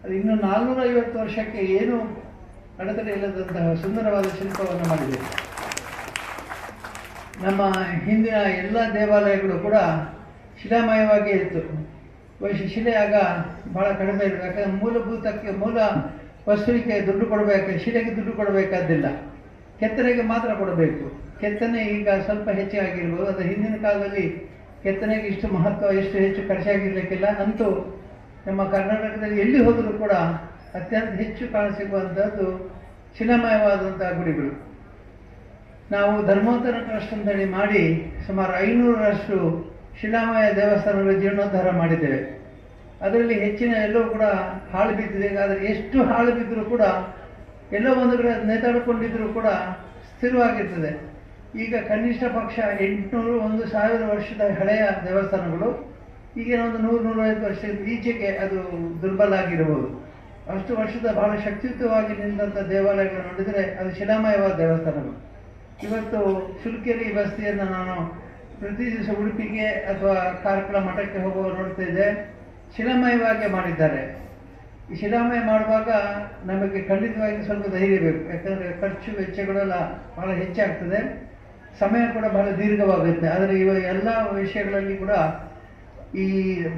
ಅದು ಇನ್ನು 450 ವರ್ಷಕ್ಕೆ ಏನು ಅಡೆತಡೆ ಇಲ್ಲದಂತಹ ಸುಂದರವಾದ ಶಿಲ್ಪವನ್ನು ಮಾಡಿದೆ. ನಮ್ಮ ಹಿಂದಿನ ಎಲ್ಲ ದೇವಾಲಯಗಳು ಕೂಡ ಶಿಲಾಮಯವಾಗಿ ಇತ್ತು. ಶಿಲೆಯಾಗ ಬಹಳ ಕಡಿಮೆ ಇತ್ತು. ಯಾಕಂದರೆ ಮೂಲಭೂತಕ್ಕೆ ಮೂಲ ವಸ್ತುವಿಗೆ ದುಡ್ಡು ಕೊಡಬೇಕು, ಶಿಲೆಗೆ ದುಡ್ಡು ಕೊಡಬೇಕಾದ್ದಿಲ್ಲ, ಕೆತ್ತನೆಗೆ ಮಾತ್ರ ಕೊಡಬೇಕು. ಕೆತ್ತನೆ ಈಗ ಸ್ವಲ್ಪ ಹೆಚ್ಚಾಗಿರ್ಬೋದು. ಅದು ಹಿಂದಿನ ಕಾಲದಲ್ಲಿ ಕೆತ್ತನೆಗೆ ಇಷ್ಟು ಮಹತ್ವ, ಇಷ್ಟು ಹೆಚ್ಚು ಖರ್ಚಾಗಿರ್ಲಿಕ್ಕಿಲ್ಲ. ಅಂತೂ ನಮ್ಮ ಕರ್ನಾಟಕದಲ್ಲಿ ಎಲ್ಲಿ ಹೋದರೂ ಕೂಡ ಅತ್ಯಂತ ಹೆಚ್ಚು ಕಾಣಸಿಗುವಂಥದ್ದು ಶಿಲಾಮಯವಾದಂಥ ಗುಡಿಗಳು. ನಾವು ಧರ್ಮೋತ್ತರ ಟ್ರಸ್ಟ್ ಅಂತೇಳಿ ಮಾಡಿ ಸುಮಾರು 500ರಷ್ಟು ಶಿಲಾಮಯ ದೇವಸ್ಥಾನಗಳ ಜೀರ್ಣೋದ್ಧಾರ ಮಾಡಿದ್ದೇವೆ. ಅದರಲ್ಲಿ ಹೆಚ್ಚಿನ ಎಲ್ಲವೂ ಕೂಡ ಹಾಳು ಬಿದ್ದಿದೆ. ಆದರೆ ಎಷ್ಟು ಹಾಳು ಬಿದ್ದರೂ ಕೂಡ ಎಲ್ಲೋ ಒಂದು ಕಡೆ ನೇತಾಡಿಕೊಂಡಿದ್ದರೂ ಕೂಡ ಸ್ಥಿರವಾಗಿರ್ತದೆ. ಈಗ ಕನಿಷ್ಠ ಪಕ್ಷ 800, 1000 ವರ್ಷದ ಹಳೆಯ ದೇವಸ್ಥಾನಗಳು ಈಗಿನ ಒಂದು 100-150 ವರ್ಷದ ಈಚೆಗೆ ಅದು ದುರ್ಬಲ ಆಗಿರಬಹುದು. ಅಷ್ಟು ವರ್ಷದ ಬಹಳ ಶಕ್ತಿಯುತವಾಗಿ ನಿಂತಹ ದೇವಾಲಯಗಳು ನೋಡಿದರೆ ಅದು ಶಿಲಾಮಯವಾದ ದೇವಸ್ಥಾನಗಳು. ಇವತ್ತು ಶುಲ್ಕೇರಿ ಬಸ್ತಿಯನ್ನು ನಾನು ಪ್ರತಿ ದಿವಸ ಉಡುಪಿಗೆ ಅಥವಾ ಕಾರ್ಕಳ ಮಠಕ್ಕೆ ಹೋಗುವ ನೋಡ್ತಾ ಇದ್ದೆ. ಶಿಲಾಮಯವಾಗಿ ಮಾಡಿದ್ದಾರೆ. ಈ ಶಿಲಾಮಯ ಮಾಡುವಾಗ ನಮಗೆ ಖಂಡಿತವಾಗಿ ಸ್ವಲ್ಪ ಧೈರ್ಯ ಬೇಕು. ಯಾಕಂದರೆ ಖರ್ಚು ವೆಚ್ಚಗಳೆಲ್ಲ ಬಹಳ ಹೆಚ್ಚಾಗ್ತದೆ, ಸಮಯ ಕೂಡ ಬಹಳ ದೀರ್ಘವಾಗುತ್ತೆ. ಆದರೆ ಇವಾಗ ಎಲ್ಲ ವಿಷಯಗಳಲ್ಲಿ ಕೂಡ ಈ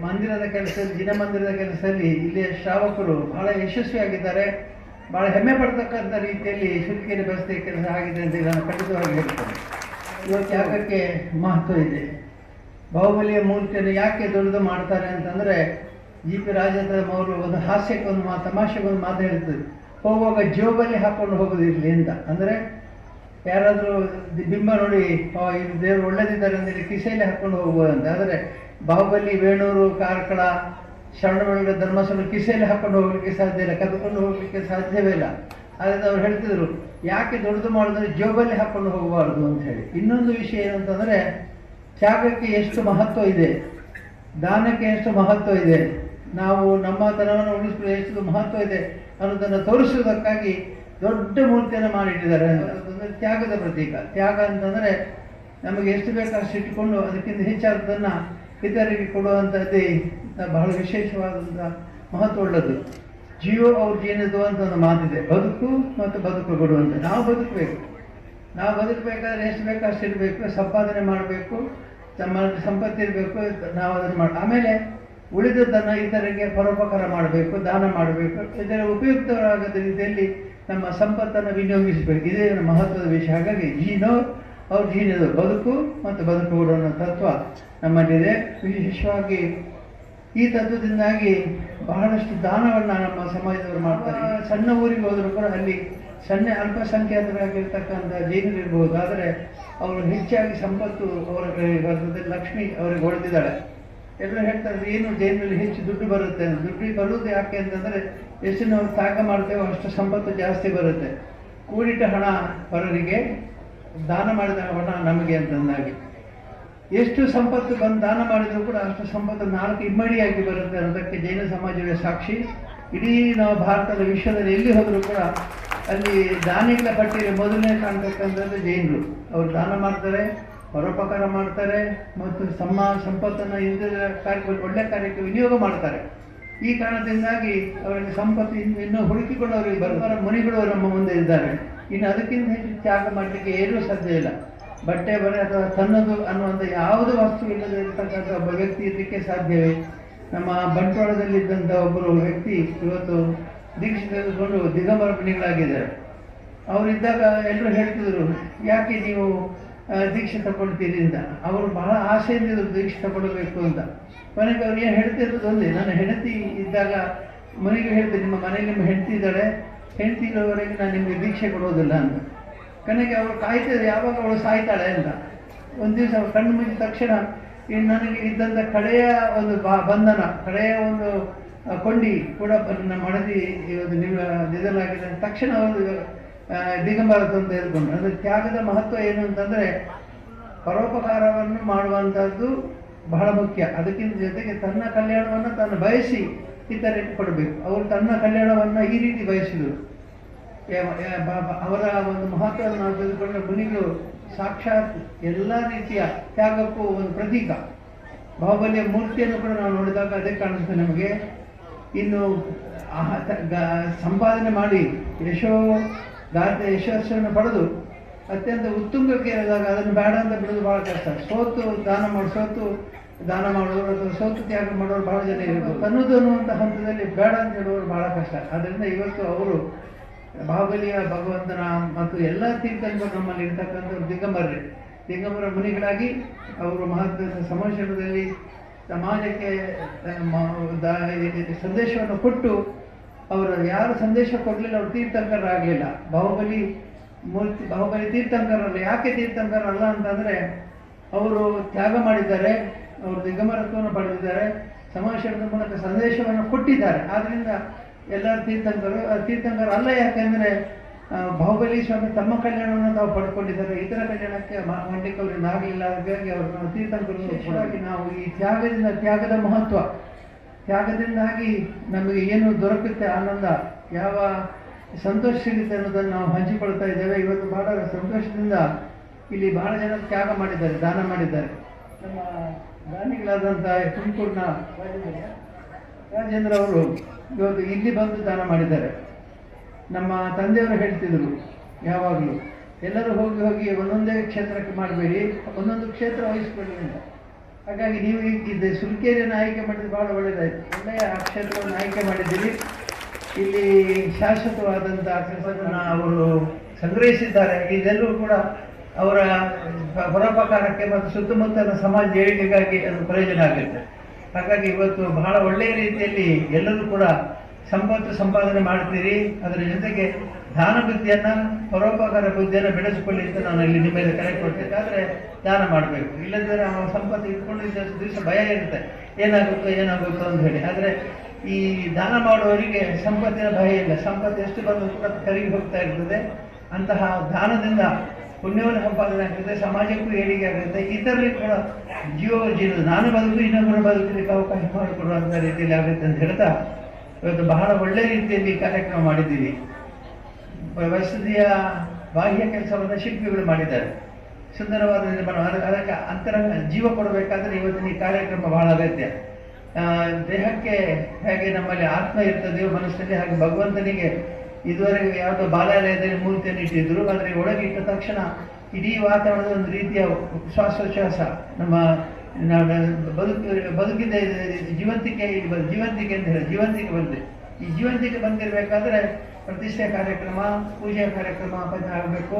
ಮಂದಿರದ ಕೆಲಸದಲ್ಲಿ, ಜಿನಮಂದಿರದ ಕೆಲಸದಲ್ಲಿ ಇಲ್ಲಿಯ ಶ್ರಾವಕರು ಬಹಳ ಯಶಸ್ವಿಯಾಗಿದ್ದಾರೆ. ಭಾಳ ಹೆಮ್ಮೆ ಪಡ್ತಕ್ಕಂಥ ರೀತಿಯಲ್ಲಿ ಶುಲ್ಕೇರಿ ಬಸ್ತಿ ಕೆಲಸ ಆಗಿದೆ ಅಂತ ನಾನು ಖಂಡಿತವಾಗಿ ಹೇಳ್ತೇನೆ. ಇವತ್ತು ಯಾಕಕ್ಕೆ ಮಹತ್ವ ಇದೆ. ಬಾಹುಬಲಿಯ ಮೂರ್ತಿಯನ್ನು ಯಾಕೆ ದೊಡ್ಡದು ಮಾಡ್ತಾರೆ ಅಂತಂದರೆ, GP ರಾಜೇಂದ್ರಮ್ಮ ಅವರು ಒಂದು ಹಾಸ್ಯಕ್ಕೊಂದು ತಮಾಷೆಗೊಂದು ಮಾತು ಹೇಳ್ತದೆ, ಹೋಗುವಾಗ ಜೋಬಲ್ಲಿ ಹಾಕ್ಕೊಂಡು ಹೋಗೋದಿರಲಿ ಅಂತ. ಅಂದರೆ ಯಾರಾದರೂ ಬಿಂಬ ನೋಡಿ ಇದು ದೇವರು ಒಳ್ಳೆದಿದ್ದಾರೆ ಅಂದರೆ ಕಿಸೆಯಲ್ಲಿ ಹಾಕ್ಕೊಂಡು ಹೋಗ್ಬೋದಂತ. ಆದರೆ ಬಾಹುಬಲಿ, ವೇಣೂರು, ಕಾರ್ಕಳ, ಶರಣಬೆಳಗೊಳ, ಧರ್ಮಸ್ಥಳ ಕಿಸೆಯಲ್ಲಿ ಹಾಕ್ಕೊಂಡು ಹೋಗಲಿಕ್ಕೆ ಸಾಧ್ಯ ಇಲ್ಲ, ಕದ್ಕೊಂಡು ಹೋಗಲಿಕ್ಕೆ ಸಾಧ್ಯವೇ ಇಲ್ಲ. ಆದ್ದರಿಂದ ಅವ್ರು ಹೇಳ್ತಿದ್ರು ಯಾಕೆ ದೊಡ್ಡದು ಮಾಡಿದ್ರೆ ಜೋಬಲ್ಲಿ ಹಾಕ್ಕೊಂಡು ಹೋಗಬಾರ್ದು ಅಂತ ಹೇಳಿ. ಇನ್ನೊಂದು ವಿಷಯ ಏನಂತಂದರೆ ತ್ಯಾಗಕ್ಕೆ ಎಷ್ಟು ಮಹತ್ವ ಇದೆ, ದಾನಕ್ಕೆ ಎಷ್ಟು ಮಹತ್ವ ಇದೆ, ನಾವು ನಮ್ಮ ತನವನ್ನು ಉಳಿಸಲು ಎಷ್ಟು ಮಹತ್ವ ಇದೆ ಅನ್ನೋದನ್ನು ತೋರಿಸುವುದಕ್ಕಾಗಿ ದೊಡ್ಡ ಮೂರ್ತಿಯನ್ನು ಮಾಡಿಟ್ಟಿದ್ದಾರೆ. ಅದೊಂದು ತ್ಯಾಗದ ಪ್ರತೀಕ. ತ್ಯಾಗ ಅಂತಂದರೆ ನಮಗೆ ಎಷ್ಟು ಬೇಕು ಅಷ್ಟು ಇಟ್ಟುಕೊಂಡು ಅದಕ್ಕಿಂತ ಹೆಚ್ಚಾದದನ್ನು ಇತರರಿಗೆ ಕೊಡುವಂಥದ್ದೇ ಬಹಳ ವಿಶೇಷವಾದಂಥ ಮಹತ್ವವುಳ್ಳದ್ದು. ಜೀವ ಅವ್ರ ಜೀನದು ಅಂತ ಒಂದು ಮಾತಿದೆ, ಬದುಕು ಮತ್ತು ಬದುಕು ಕೊಡುವಂಥ. ನಾವು ಬದುಕಬೇಕು, ನಾವು ಬದುಕಬೇಕಾದ್ರೆ ಎಷ್ಟು ಬೇಕು ಅಷ್ಟು ಇರಬೇಕು, ಸಂಪಾದನೆ ಮಾಡಬೇಕು, ನಮ್ಮ ಸಂಪತ್ತಿರಬೇಕು, ನಾವು ಅದನ್ನು ಮಾಡಿ ಆಮೇಲೆ ಉಳಿದದ್ದನ್ನು ಇತರರಿಗೆ ಪರೋಪಕಾರ ಮಾಡಬೇಕು, ದಾನ ಮಾಡಬೇಕು, ಇದರ ಉಪಯುಕ್ತವಾಗದ ರೀತಿಯಲ್ಲಿ ನಮ್ಮ ಸಂಪತ್ತನ್ನು ವಿನಿಯೋಗಿಸಬೇಕು. ಇದೇ ಮಹತ್ವದ ವಿಷಯ. ಹಾಗಾಗಿ ಜೀನೋ ಅವ್ರ ಜೀನದು, ಬದುಕು ಮತ್ತು ಬದುಕು ಕೊಡುವ ತತ್ವ ನಮ್ಮಲ್ಲಿದೆ. ವಿಶೇಷವಾಗಿ ಈ ತತ್ವದಿಂದಾಗಿ ಬಹಳಷ್ಟು ದಾನವನ್ನು ನಮ್ಮ ಸಮಾಜದವರು ಮಾಡ್ತಾರೆ. ಸಣ್ಣ ಊರಿಗೆ ಹೋದರೂ ಕೂಡ ಅಲ್ಲಿ ಸಣ್ಣ ಅಲ್ಪಸಂಖ್ಯಾತರಾಗಿರ್ತಕ್ಕಂಥ ಜೈನರಿರ್ಬೋದು, ಆದರೆ ಅವರು ಹೆಚ್ಚಾಗಿ ಸಂಪತ್ತು ಅವರ ಬರ್ತದೆ. ಲಕ್ಷ್ಮಿ ಅವರಿಗೆ ಹೊಡೆದಿದ್ದಾಳೆ. ಎಲ್ಲರೂ ಹೇಳ್ತಾರೆ ಏನು ಜೈನಲ್ಲಿ ಹೆಚ್ಚು ದುಡ್ಡು ಬರುತ್ತೆ. ದುಡ್ಡು ಬರುವುದು ಯಾಕೆ ಅಂತಂದರೆ ಎಷ್ಟು ನಾವು ತ್ಯಾಗ ಮಾಡ್ತೇವೋ ಅಷ್ಟು ಸಂಪತ್ತು ಜಾಸ್ತಿ ಬರುತ್ತೆ. ಕೂಡಿಟ್ಟ ಹಣ ಪರರಿಗೆ, ದಾನ ಮಾಡಿದ ಹಣ ನಮಗೆ ಅಂತಂದಾಗಿ ಎಷ್ಟು ಸಂಪತ್ತು ಬಂದು ದಾನ ಮಾಡಿದರೂ ಕೂಡ ಅಷ್ಟು ಸಂಪತ್ತು 4 ಇಮ್ಮಡಿಯಾಗಿ ಬರುತ್ತೆ ಅನ್ನೋದಕ್ಕೆ ಜೈನ ಸಮಾಜವೇ ಸಾಕ್ಷಿ. ಇಡೀ ನಾವು ಭಾರತದ ವಿಶ್ವದಲ್ಲಿ ಎಲ್ಲಿ ಹೋದರೂ ಕೂಡ ಅಲ್ಲಿ ದಾನಿಗಳ ಪಟ್ಟಿಯಲ್ಲಿ ಮೊದಲನೇ ಕಾಣ್ತಕ್ಕಂಥದ್ದು ಜೈನರು. ಅವರು ದಾನ ಮಾಡ್ತಾರೆ, ಪರೋಪಕಾರ ಮಾಡ್ತಾರೆ ಮತ್ತು ಸಂಪತ್ತನ್ನು ಇಂದಿನ ಕಾರ್ಯಕ್ಕೆ, ಒಳ್ಳೆ ಕಾರ್ಯಕ್ಕೆ ವಿನಿಯೋಗ ಮಾಡ್ತಾರೆ. ಈ ಕಾರಣದಿಂದಾಗಿ ಅವರಿಗೆ ಸಂಪತ್ತು ಇನ್ನೂ ಹುಡುಕಿಕೊಂಡು ಅವರಿಗೆ ಬರುತ್ತಾರೆ. ಮುನಿಗಳು ನಮ್ಮ ಮುಂದೆ ಇದ್ದಾರೆ. ಇನ್ನು ಅದಕ್ಕಿಂತ ಹೆಚ್ಚು ತ್ಯಾಗ ಮಾಡಲಿಕ್ಕೆ ಏನೂ ಸಾಧ್ಯ ಇಲ್ಲ. ಬಟ್ಟೆ ಬರೆ ಅಥವಾ ತನ್ನದು ಅನ್ನುವಂಥ ಯಾವುದೇ ವಸ್ತು ಇಲ್ಲದೆ ಇರತಕ್ಕಂಥ ಒಬ್ಬ ವ್ಯಕ್ತಿ ಇರಲಿಕ್ಕೆ ಸಾಧ್ಯವೇ? ನಮ್ಮ ಬಂಟ್ವಾಳದಲ್ಲಿದ್ದಂಥ ಒಬ್ಬರು ವ್ಯಕ್ತಿ ಇವತ್ತು ದೀಕ್ಷೆ ತೆಗೆದುಕೊಂಡು ದಿಗಂಬರ ಮುನಿಗಳಾಗಿದ್ದಾರೆ. ಅವರಿದ್ದಾಗ ಎಲ್ಲರೂ ಹೇಳ್ತಿದ್ರು ಯಾಕೆ ನೀವು ದೀಕ್ಷೆ ತಗೊಳ್ತೀರಿ ಅಂತ. ಅವರು ಬಹಳ ಆಸೆಯಿಂದ ದೀಕ್ಷೆ ತಗೊಳ್ಬೇಕು ಅಂತ. ಕೊನೆಗೆ ಅವ್ರು ಏನು ಹೇಳ್ತಿರೋದು ಒಂದೇ, ನನ್ನ ಹೆಂಡತಿ ಇದ್ದಾಗ ಮನೆಗೆ ಹೇಳ್ತೀನಿ ನಿಮ್ಮ ಮನೇಲಿ ನಿಮ್ಮ ಹೆಂಡತಿ ಇದ್ದಾಳೆ, ಹೆಂಡತಿ ಇರೋವರೆಗೆ ನಾನು ನಿಮಗೆ ದೀಕ್ಷೆ ಕೊಡೋದಿಲ್ಲ ಅಂತ. ಕೊನೆಗೆ ಅವರು ಕಾಯ್ತಿದ್ರು ಯಾವಾಗ ಅವಳು ಸಾಯ್ತಾಳೆ ಅಂತ. ಒಂದು ದಿವಸ ಕಣ್ಣು ಮುಚ್ಚಿದ ತಕ್ಷಣ ನನಗೆ ಇದ್ದಂಥ ಕಡೆಯ ಒಂದು ಬಂಧನ, ಕಡೆಯ ಒಂದು ಕೊಂಡಿ ಕೂಡ ನನ್ನ ಮಡದಿ ಇವತ್ತು ನಿಮ್ಮ ನಿಧನವಾಗಿದೆ. ತಕ್ಷಣ ಅವರು ದಿಗಂಬರ ತಂದು ಹೇಳ್ಕೊಂಡು. ಅಂದರೆ ತ್ಯಾಗದ ಮಹತ್ವ ಏನು ಅಂತಂದರೆ ಪರೋಪಕಾರವನ್ನು ಮಾಡುವಂಥದ್ದು ಬಹಳ ಮುಖ್ಯ. ಅದಕ್ಕಿಂತ ಜೊತೆಗೆ ತನ್ನ ಕಲ್ಯಾಣವನ್ನು ತಾನು ಬಯಸಿ ಇತರರಿಗೆ ಕೊಡಬೇಕು. ಅವರು ತನ್ನ ಕಲ್ಯಾಣವನ್ನು ಈ ರೀತಿ ಬಯಸಿದರು. ಅವರ ಒಂದು ಮಹತ್ವವನ್ನು ನಾವು ತೆಗೆದುಕೊಂಡ ಮುನಿಗಳು ಸಾಕ್ಷಾತ್ ಎಲ್ಲ ರೀತಿಯ ತ್ಯಾಗಕ್ಕೂ ಒಂದು ಪ್ರತೀಕ. ಬಾಹುಬಲಿಯ ಮೂರ್ತಿಯನ್ನು ಕೂಡ ನಾವು ನೋಡಿದಾಗ ಅದೇ ಕಾಣಿಸ್ತದೆ ನಮಗೆ. ಇನ್ನು ಸಂಪಾದನೆ ಮಾಡಿ ಯಶಸ್ಸನ್ನು ಪಡೆದು ಅತ್ಯಂತ ಉತ್ತುಂಗಕ್ಕೆ ಇರಿದಾಗ ಅದನ್ನು ಬೇಡ ಅಂತ ಬಿಡೋದು ಭಾಳ ಕಷ್ಟ. ಸೋತು ದಾನ ಮಾಡೋರು ಅಥವಾ ಸೋತು ತ್ಯಾಗ ಮಾಡೋರು ಭಾಳ ಜನ ಇರ್ಬೋದು. ತನ್ನದು ಅನ್ನುವಂಥ ಹಂತದಲ್ಲಿ ಬೇಡ ಅಂತ ಹೇಳುವವರು ಭಾಳ ಕಷ್ಟ. ಆದ್ದರಿಂದ ಇವತ್ತು ಅವರು ಬಾಹುಬಲಿಯ ಭಗವಂತನ ಮತ್ತು ಎಲ್ಲ ತೀರ್ಥಂಕರು ನಮ್ಮಲ್ಲಿ ಇರ್ತಕ್ಕಂಥವ್ರು ದಿಗಂಬರ ಮುನಿಗಳಾಗಿ ಅವರು ಮಹತ್ವದ ಸಂವರ್ಷಣದಲ್ಲಿ ಸಮಾಜಕ್ಕೆ ಸಂದೇಶವನ್ನು ಕೊಟ್ಟು, ಅವರು ಯಾರು ಸಂದೇಶ ಕೊಡಲಿಲ್ಲ ಅವರು ತೀರ್ಥಂಕರಾಗಲಿಲ್ಲ. ಬಾಹುಬಲಿ ತೀರ್ಥಂಕರಲ್ಲ. ಯಾಕೆ ತೀರ್ಥಂಕರಲ್ಲ ಅಂತಂದರೆ ಅವರು ತ್ಯಾಗ ಮಾಡಿದ್ದಾರೆ, ಅವರು ದಿಗಂಬರತ್ವವನ್ನು ಪಡೆದಿದ್ದಾರೆ, ಸಮಾಜದ ಮೂಲಕ ಸಂದೇಶವನ್ನು ಕೊಟ್ಟಿದ್ದಾರೆ. ಆದ್ದರಿಂದ ಎಲ್ಲ ತೀರ್ಥಂಕರು ಅಲ್ಲ. ಯಾಕೆಂದರೆ ಬಾಹುಬಲಿ ಸ್ವಾಮಿ ತಮ್ಮ ಕಲ್ಯಾಣವನ್ನು ತಾವು ಪಡ್ಕೊಂಡಿದ್ದಾರೆ, ಇತರ ಕಲ್ಯಾಣಕ್ಕೆ ಮಾಡಲಿಕ್ಕೆ ಅವರಿಂದ ಆಗಲಿಲ್ಲ. ಹಾಗಾಗಿ ಅವರು ತೀರ್ಥಂಕರು. ನಾವು ಈ ತ್ಯಾಗದ ಮಹತ್ವ, ತ್ಯಾಗದಿಂದಾಗಿ ನಮಗೆ ಏನು ದೊರಕುತ್ತೆ ಆನಂದ, ಯಾವ ಸಂತೋಷ ಸಿಗುತ್ತೆ ಅನ್ನೋದನ್ನು ನಾವು ಹಂಚಿಕೊಳ್ತಾ ಇದ್ದೇವೆ. ಇವತ್ತು ಬಹಳ ಸಂತೋಷದಿಂದ ಇಲ್ಲಿ ಬಹಳ ಜನ ತ್ಯಾಗ ಮಾಡಿದ್ದಾರೆ, ದಾನ ಮಾಡಿದ್ದಾರೆ. ನಮ್ಮ ದಾನಿಗಳಾದಂಥ ತುಮಕೂರಿನ ರಾಜೇಂದ್ರ ಅವರು ಇವತ್ತು ಇಲ್ಲಿ ಬಂದು ದಾನ ಮಾಡಿದ್ದಾರೆ. ನಮ್ಮ ತಂದೆಯವರು ಹೇಳ್ತಿದ್ರು ಯಾವಾಗಲೂ ಎಲ್ಲರೂ ಹೋಗಿ ಒಂದೊಂದೇ ಕ್ಷೇತ್ರಕ್ಕೆ ಮಾಡಬೇಡಿ, ಒಂದೊಂದು ಕ್ಷೇತ್ರ ವಹಿಸ್ಕೊಳ್ಳಿ ಅಂತ. ಹಾಗಾಗಿ ನೀವು ಈಗ ಸುಲ್ಕೇರಿಯನ್ನು ಆಯ್ಕೆ ಮಾಡಿದ್ದು ಭಾಳ ಒಳ್ಳೆಯದಾಯಿತು. ಒಳ್ಳೆಯ ಕ್ಷೇತ್ರವನ್ನು ಆಯ್ಕೆ ಮಾಡಿದ್ದೀರಿ. ಇಲ್ಲಿ ಶಾಶ್ವತವಾದಂಥ ಕೆಲಸವನ್ನು ಅವರು ಸಂಗ್ರಹಿಸಿದ್ದಾರೆ. ಇದೆಲ್ಲವೂ ಕೂಡ ಅವರ ಪರೋಪಕಾರಕ್ಕೆ ಮತ್ತು ಸುತ್ತಮುತ್ತಲ ಸಮಾಜ ಏಳಿಗೆಗಾಗಿ ಅದು ಪ್ರಯೋಜನ ಆಗುತ್ತೆ. ಹಾಗಾಗಿ ಇವತ್ತು ಬಹಳ ಒಳ್ಳೆಯ ರೀತಿಯಲ್ಲಿ ಎಲ್ಲರೂ ಕೂಡ ಸಂಪತ್ತು ಸಂಪಾದನೆ ಮಾಡ್ತೀರಿ. ಅದರ ಜೊತೆಗೆ ದಾನ ಬುದ್ಧಿಯನ್ನು, ಪರೋಪಕಾರ ಬುದ್ಧಿಯನ್ನು ಬೆಳೆಸಿಕೊಳ್ಳಿ ಅಂತ ನಾನು ಇಲ್ಲಿ ನಿಮ್ಮ ಮೇಲೆ ಕರೆ ಕೊಡ್ಬೇಕಾದ್ರೆ ದಾನ ಮಾಡಬೇಕು. ಇಲ್ಲದಿದ್ದರೆ ಆ ಸಂಪತ್ತು ಇಟ್ಕೊಂಡಿದ್ದ ದಿವಸ ಭಯ ಇರುತ್ತೆ, ಏನಾಗುತ್ತೋ ಅಂತ ಹೇಳಿ. ಆದರೆ ಈ ದಾನ ಮಾಡುವವರಿಗೆ ಸಂಪತ್ತಿನ ಭಯ ಇಲ್ಲ, ಸಂಪತ್ತು ಎಷ್ಟು ಬಂದರೂ ಕೂಡ ಕರಗಿ ಹೋಗ್ತಾ ಇರ್ತದೆ. ಅಂತಹ ದಾನದಿಂದ ಪುಣ್ಯವನ್ನು ಸಂಪಾದನೆ ಆಗ್ತದೆ, ಸಮಾಜಕ್ಕೂ ಏಳಿಗೆ ಆಗುತ್ತೆ, ಇತರರಿಗೆ ಕೂಡ ಜೀವ ನಾನು ಬದುಕು ಇನ್ನೊಬ್ಬರು ಬದುಕಲಿಕ್ಕೆ ಅವಕಾಶ ಮಾಡಿಕೊಡುವಂಥ ರೀತಿಯಲ್ಲಿ ಆಗುತ್ತೆ ಅಂತ ಹೇಳ್ತಾ ಇವತ್ತು ಬಹಳ ಒಳ್ಳೆಯ ರೀತಿಯಲ್ಲಿ ಕಾರ್ಯಕ್ರಮ ಮಾಡಿದ್ದೀವಿ. ವಸತಿಯ ಬಾಹ್ಯ ಕೆಲಸವನ್ನು ಶಿಲ್ಪಿಗಳು ಮಾಡಿದ್ದಾರೆ, ಸುಂದರವಾದ ನಿರ್ಮಾಣ. ಅದಕ್ಕೆ ಅಂತರಂಗ ಜೀವ ಕೊಡಬೇಕಾದ್ರೆ ಇವತ್ತಿನ ಈ ಕಾರ್ಯಕ್ರಮ ಬಹಳ ಅಗತ್ಯ. ದೇಹಕ್ಕೆ ಹೇಗೆ ನಮ್ಮಲ್ಲಿ ಆತ್ಮ ಇರ್ತದೆಯೋ ಮನಸ್ಸಲ್ಲಿ, ಹಾಗೆ ಭಗವಂತನಿಗೆ ಇದುವರೆಗೆ ಯಾವುದೋ ಬಾಲಾಲಯದಲ್ಲಿ ಮೂರ್ತಿಯನ್ನು ಇಟ್ಟಿದ್ರು, ಆದರೆ ಒಳಗೆ ಇಟ್ಟ ತಕ್ಷಣ ಇಡೀ ವಾತಾವರಣದ ಒಂದು ರೀತಿಯ ಶ್ವಾಸೋಚ್ಛ್ವಾಸ ನಮ್ಮ ಬದುಕಿದ ಜೀವಂತಿಕೆ ಅಂತ ಹೇಳಿ ಜೀವಂತಿಕೆ ಬಂದಿದೆ. ಈ ಜೀವಂತಿಕೆ ಬಂದಿರಬೇಕಾದ್ರೆ ಪ್ರತಿಷ್ಠೆ ಕಾರ್ಯಕ್ರಮ, ಪೂಜೆಯ ಕಾರ್ಯಕ್ರಮ ಆಗಬೇಕು,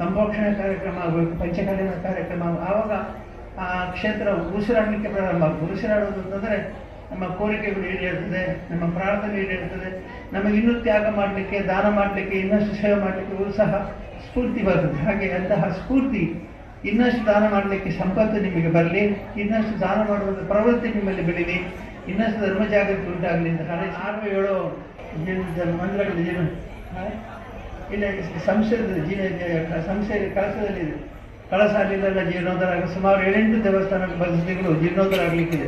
ಸಂಭೋಕ್ಷಣೆ ಕಾರ್ಯಕ್ರಮ ಆಗಬೇಕು, ಪಂಚಕಾಲಿನ ಕಾರ್ಯಕ್ರಮ. ಆವಾಗ ಆ ಕ್ಷೇತ್ರ ಉಸಿರಾಡಲಿಕ್ಕೆ ಪ್ರಾರಂಭ ಆಗ್ತದೆ. ಉಸಿರಾಡೋದು ಅಂತಂದರೆ ನಮ್ಮ ಕೋರಿಕೆಗಳು ಈಡೇರ್ತದೆ, ನಮ್ಮ ಪ್ರಾರ್ಥನೆ ಈಡೇರ್ತದೆ, ನಮಗೆ ಇನ್ನೂ ತ್ಯಾಗ ಮಾಡಲಿಕ್ಕೆ, ದಾನ ಮಾಡಲಿಕ್ಕೆ, ಇನ್ನಷ್ಟು ಸೇವೆ ಮಾಡಲಿಕ್ಕೆ ಉತ್ಸಾಹ ಸ್ಫೂರ್ತಿ ಬರ್ತದೆ. ಹಾಗೆ ಅಂತಹ ಸ್ಫೂರ್ತಿ, ಇನ್ನಷ್ಟು ದಾನ ಮಾಡಲಿಕ್ಕೆ ಸಂಪತ್ತು ನಿಮಗೆ ಬರಲಿ, ಇನ್ನಷ್ಟು ದಾನ ಮಾಡುವಂಥ ಪ್ರವೃತ್ತಿ ನಿಮ್ಮಲ್ಲಿ ಬೆಳೀಲಿ, ಇನ್ನಷ್ಟು ಧರ್ಮ ಜಾಗೃತಿ ಉಂಟಾಗಲಿ ಅಂತ 6-7 ಮಂದಿರಗಳು ಇಲ್ಲ ಸಂಸ್ಥೆ ಕಳಸದಲ್ಲಿದೆ. ಕಳಸ ಅಲ್ಲಿಂದೆಲ್ಲ ಜೀರ್ಣೋದ್ಧಾರ ಆಗ ಸುಮಾರು 7-8 ದೇವಸ್ಥಾನ ಬಸದಿಗಳು ಜೀರ್ಣೋದ್ಧಾರ ಆಗಲಿಕ್ಕಿದೆ.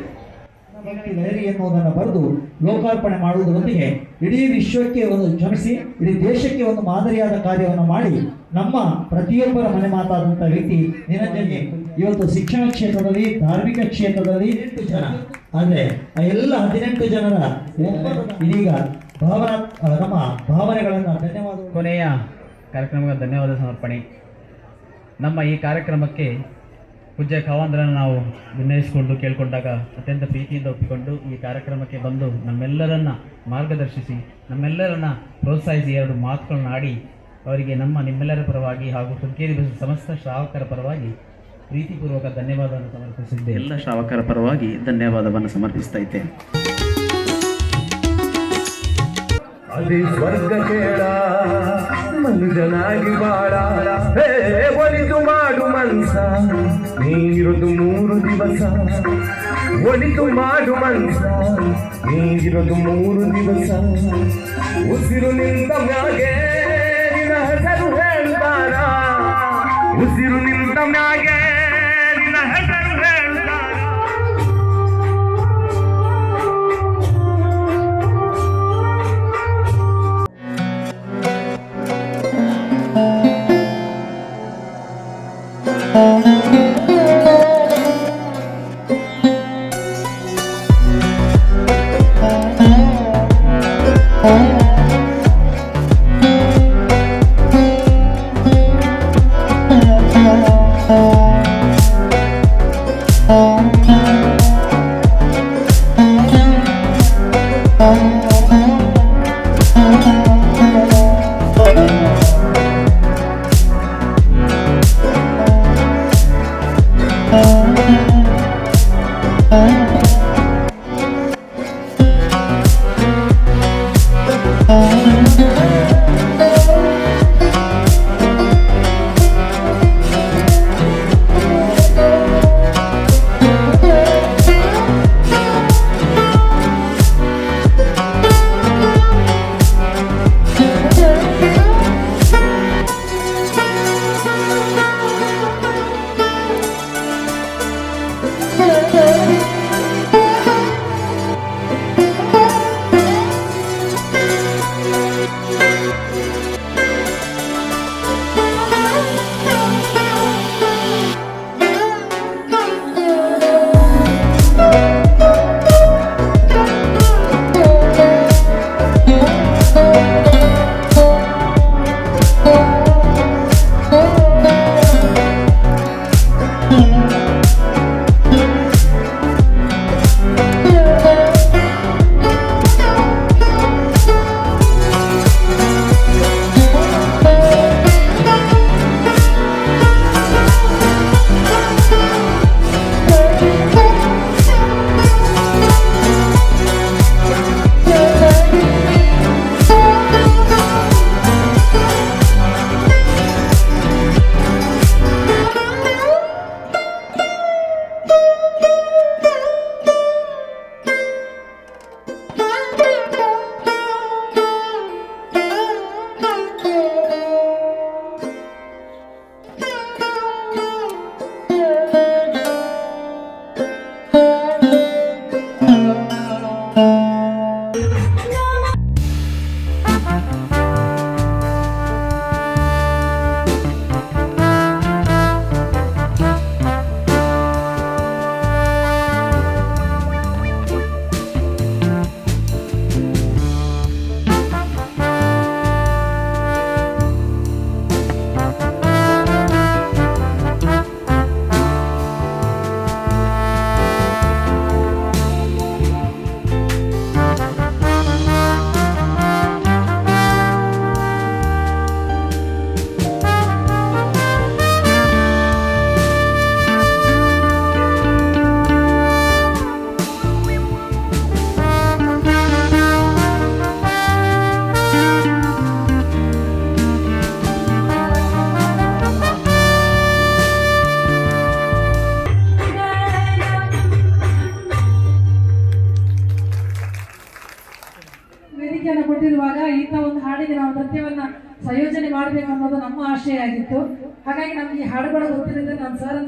ಲಹರಿ ಎನ್ನುವುದನ್ನು ಬರೆದು ಲೋಕಾರ್ಪಣೆ ಮಾಡುವುದರೊಂದಿಗೆ ಇಡೀ ವಿಶ್ವಕ್ಕೆ ಒಂದು ಕ್ಷಮಿಸಿ ಇಡೀ ದೇಶಕ್ಕೆ ಒಂದು ಮಾದರಿಯಾದ ಕಾರ್ಯವನ್ನು ಮಾಡಿ ನಮ್ಮ ಪ್ರತಿಯೊಬ್ಬರ ಮನೆ ಮಾತಾದಂಥ ವ್ಯಕ್ತಿ ನಿರಂಜನ್ಗೆ ಇವತ್ತು ಶಿಕ್ಷಣ ಕ್ಷೇತ್ರದಲ್ಲಿ, ಧಾರ್ಮಿಕ ಕ್ಷೇತ್ರದಲ್ಲಿ 18 ಜನ, ಅಂದರೆ ಆ ಎಲ್ಲ 18 ಜನರ ಇದೀಗ ನಮ್ಮ ಭಾವನೆಗಳನ್ನು ಧನ್ಯವಾದ. ಕೊನೆಯ ಕಾರ್ಯಕ್ರಮಕ್ಕೆ ಧನ್ಯವಾದ ಸಮರ್ಪಣೆ. ನಮ್ಮ ಈ ಕಾರ್ಯಕ್ರಮಕ್ಕೆ ಪೂಜ್ಯ ಖವಾಂದ್ರನ್ನು ನಾವು ವಿನಯಿಸಿಕೊಂಡು ಕೇಳಿಕೊಂಡಾಗ ಅತ್ಯಂತ ಪ್ರೀತಿಯಿಂದ ಒಪ್ಪಿಕೊಂಡು ಈ ಕಾರ್ಯಕ್ರಮಕ್ಕೆ ಬಂದು ನಮ್ಮೆಲ್ಲರನ್ನ ಮಾರ್ಗದರ್ಶಿಸಿ, ನಮ್ಮೆಲ್ಲರನ್ನ ಪ್ರೋತ್ಸಾಹಿಸಿ 2 ಮಾತುಗಳನ್ನು ಆಡಿ ಅವರಿಗೆ ನಿಮ್ಮೆಲ್ಲರ ಪರವಾಗಿ ಹಾಗೂ ಸುಲ್ಕೇರಿ ಬಸ್ ಸಮಸ್ತ ಶ್ರಾವಕರ ಪರವಾಗಿ ಪ್ರೀತಿಪೂರ್ವಕ ಧನ್ಯವಾದವನ್ನು ಸಮರ್ಪಿಸಿದ್ದೆ. ಎಲ್ಲ ಶ್ರಾವಕರ ಪರವಾಗಿ ಧನ್ಯವಾದವನ್ನು ಸಮರ್ಪಿಸ್ತಾ ಇದ್ದೇನೆ. ಅದೇ ಸ್ವರ್ಗ ಕೇಳ ಮನುಜನಾಗಿ ಬಾಳ, ಒಲಿದು ಮಾಡು ಮನ್ಸ ನೀಗಿರೋದು 3 ದಿವಸ, ಒಲಿದು ಮಾಡು ಮನ್ಸ ನೀಗಿರೋದು 3 ದಿವಸ. ಉಸಿರು ನಿಂತ ಮ್ಯಾಗೆ ನಿನ್ನ ಹೆಸರು ಹೇಳ್ತಾರ, ಉಸಿರು ನಿಂತ ಮ್ಯಾಗೆ ನಿನ್ನ ಹೆಸರು ಹೇಳ್ತಾರ. ವೇದಿಕೆಯನ್ನು ಕೊಟ್ಟಿರುವಾಗ ಇಂಥ ಒಂದು ಹಾಡಿಗೆ ನಾವು ನೃತ್ಯವನ್ನ ಸಂಯೋಜನೆ ಮಾಡಬೇಕು ಅನ್ನೋದು ನಮ್ಮ ಆಶಯ ಆಗಿತ್ತು. ಹಾಗಾಗಿ ನಮಗೆ ಈ ಹಾಡುಗಳು ಗೊತ್ತಿರೋದ್ರೆ ನಮ್ಮ ಸರ್